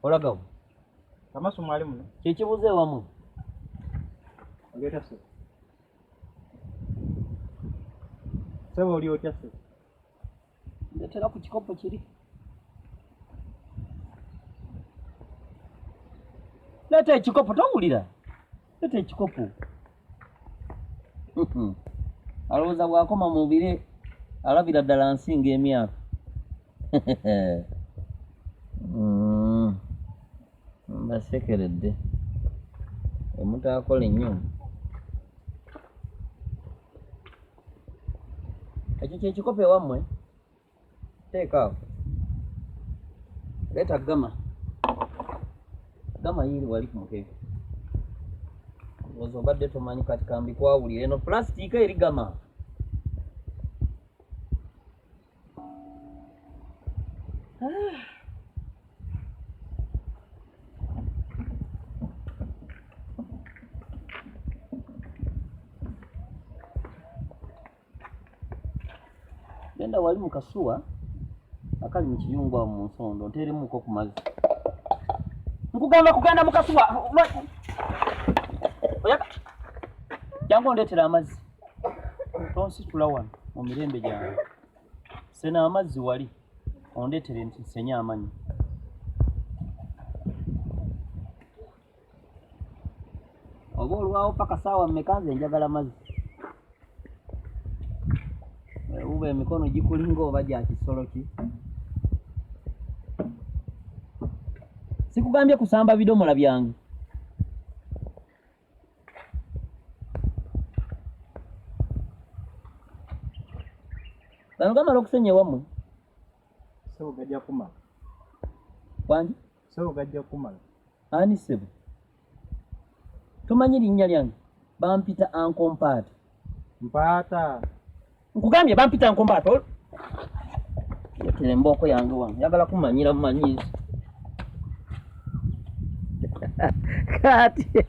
Oragawa. Amaso mwalimu. Kikibuze wamu. Ngeta se. Ssebbo oli otya se? Ndetera ku kikopo kiri. Leta ekikopo towulira. Leta ekikopo. Alowooza bw'akoma mu bire alabira ddala nsinga emyaka. Mbasekeredde. Omuntu akola ennyo. Ekyo kyekikopo ewammwe. Teeka awo. Leeta gama. Gama yiri wali ku mukeeka. Obadde tomanyi kati kambi kwawulira eno plastika eri gama. Genda wali mu kasuwa akali mu kiyungwa mu nsondo nteremuko ku mazzi. Nkugamba kugenda mu kasuwa. Oyaka. Jangu ndetera amazzi. Tonsitula wano mu mirembe gyange. Sena amazzi wali. Ondetere nsenya amanyi. Oba olwawo paka saawa mmeka nze njagala mazzi. Ube emikono gikulinga oba gya kisolo ki. Sikugambye kusamba bidomola byange. Bano gamala okusenya wammwe. Ssebbo gajja kumala. Wangi? Ssebbo gajja kumala. Ani Ssebbo? Tomanyi linnya lyange? Bampita Ankompaata. Mpaata. Nkugambye bampita Ankompaata. Yatera emboko yange wano. Yagala kumanyira mumanyiizi. Kati.